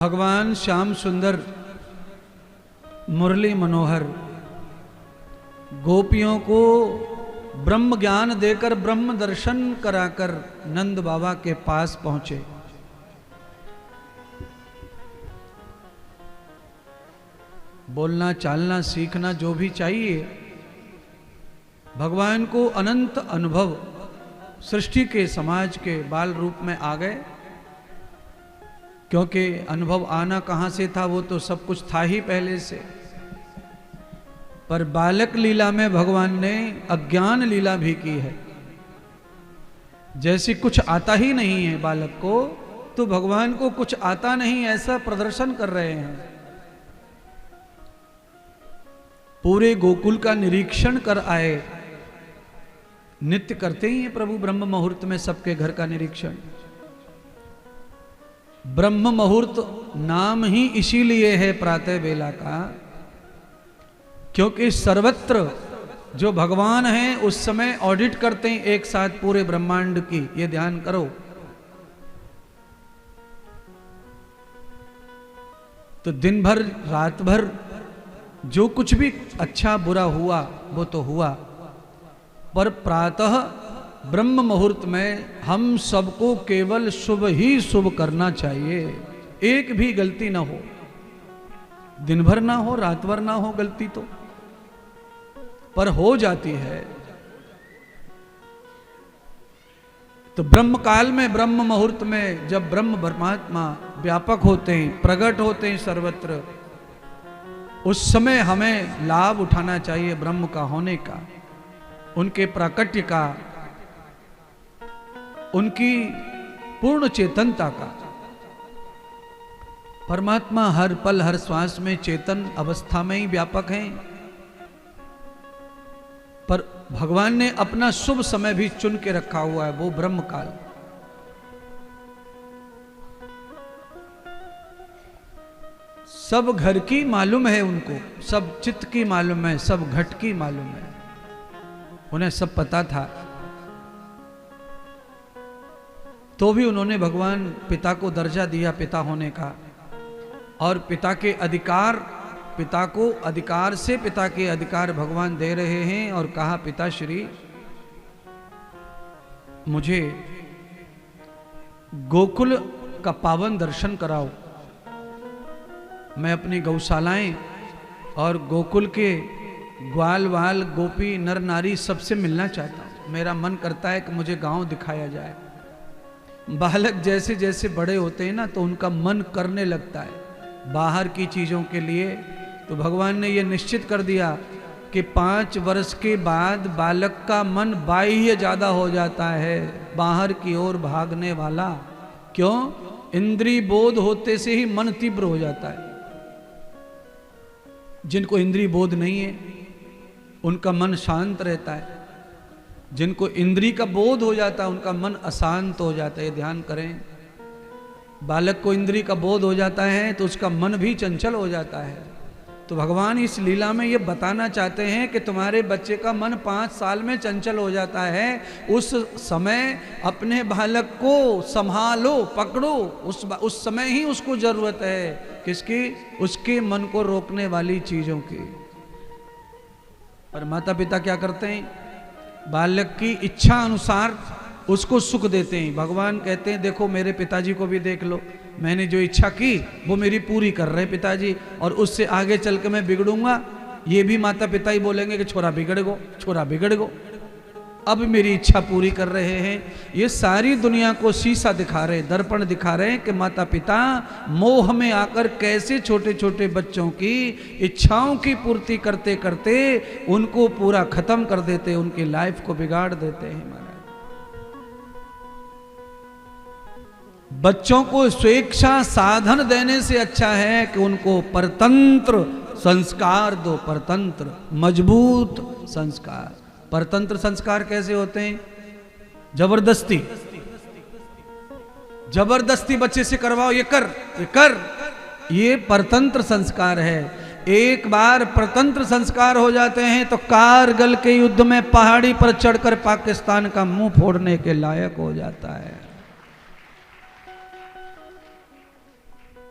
भगवान श्याम सुंदर मुरली मनोहर गोपियों को ब्रह्म ज्ञान देकर ब्रह्म दर्शन कराकर नंद बाबा के पास पहुंचे। बोलना चालना सीखना जो भी चाहिए, भगवान को अनंत अनुभव सृष्टि के समाज के बाल रूप में आ गए, क्योंकि अनुभव आना कहाँ से था, वो तो सब कुछ था ही पहले से। पर बालक लीला में भगवान ने अज्ञान लीला भी की है। जैसे कुछ आता ही नहीं है बालक को, तो भगवान को कुछ आता नहीं ऐसा प्रदर्शन कर रहे हैं। पूरे गोकुल का निरीक्षण कर आए। नित्य करते ही हैं प्रभु ब्रह्म मुहूर्त में सबके घर का निरीक्षण। ब्रह्म मुहूर्त नाम ही इसीलिए है प्रातः बेला का, क्योंकि सर्वत्र जो भगवान हैं उस समय ऑडिट करते हैं एक साथ पूरे ब्रह्मांड की। ये ध्यान करो। तो दिन भर रात भर जो कुछ भी अच्छा बुरा हुआ वो तो हुआ, पर प्रातः ब्रह्म मुहूर्त में हम सबको केवल शुभ ही शुभ करना चाहिए। एक भी गलती ना हो, दिन भर ना हो, रात भर ना हो गलती तो, पर हो जाती है। तो ब्रह्म काल में, ब्रह्म मुहूर्त में जब ब्रह्म परमात्मा व्यापक होते हैं, प्रकट होते हैं सर्वत्र, उस समय हमें लाभ उठाना चाहिए ब्रह्म का होने का, उनके प्राकट्य का, उनकी पूर्ण चेतनता का। परमात्मा हर पल हर श्वास में चेतन अवस्था में ही व्यापक हैं, पर भगवान ने अपना शुभ समय भी चुन के रखा हुआ है, वो ब्रह्म काल। सब घर की मालूम है उनको, सब चित्त की मालूम है, सब घट की मालूम है, उन्हें सब पता था। तो भी उन्होंने भगवान पिता को दर्जा दिया पिता होने का, और पिता के अधिकार, पिता को अधिकार से पिता के अधिकार भगवान दे रहे हैं। और कहा, पिताश्री मुझे गोकुल का पावन दर्शन कराओ। मैं अपनी गौशालाएं और गोकुल के ग्वाल वाल गोपी नर नारी सबसे मिलना चाहता हूं। मेरा मन करता है कि मुझे गांव दिखाया जाए। बालक जैसे जैसे बड़े होते हैं ना, तो उनका मन करने लगता है बाहर की चीज़ों के लिए। तो भगवान ने ये निश्चित कर दिया कि 5 वर्ष के बाद बालक का मन बाह्य ज़्यादा हो जाता है, बाहर की ओर भागने वाला। क्यों? इंद्रिय बोध होते से ही मन तीव्र हो जाता है। जिनको इंद्रिय बोध नहीं है उनका मन शांत रहता है, जिनको इंद्रिय का बोध हो जाता है उनका मन अशांत हो जाता है। ध्यान करें, बालक को इंद्रिय का बोध हो जाता है तो उसका मन भी चंचल हो जाता है। तो भगवान इस लीला में ये बताना चाहते हैं कि तुम्हारे बच्चे का मन 5 साल में चंचल हो जाता है, उस समय अपने बालक को संभालो, पकड़ो। उस समय ही उसको जरूरत है किसकी? उसके मन को रोकने वाली चीजों की। पर माता पिता क्या करते हैं? बालक की इच्छा अनुसार उसको सुख देते हैं। भगवान कहते हैं, देखो मेरे पिताजी को भी देख लो, मैंने जो इच्छा की वो मेरी पूरी कर रहे पिताजी, और उससे आगे चल के मैं बिगड़ूंगा, ये भी माता पिता ही बोलेंगे कि छोरा बिगड़ गो, छोरा बिगड़ गो। अब मेरी इच्छा पूरी कर रहे हैं। ये सारी दुनिया को शीशा दिखा रहे, दर्पण दिखा रहे हैं कि माता पिता मोह में आकर कैसे छोटे छोटे बच्चों की इच्छाओं की पूर्ति करते करते उनको पूरा खत्म कर देते, उनकी लाइफ को बिगाड़ देते हैं। महाराज, बच्चों को स्वेच्छा साधन देने से अच्छा है कि उनको परतंत्र संस्कार दो, परतंत्र मजबूत संस्कार। परतंत्र संस्कार कैसे होते हैं? जबरदस्ती, जबरदस्ती बच्चे से करवाओ, ये कर, ये कर, ये परतंत्र संस्कार है। एक बार परतंत्र संस्कार हो जाते हैं तो कारगिल के युद्ध में पहाड़ी पर चढ़कर पाकिस्तान का मुंह फोड़ने के लायक हो जाता है।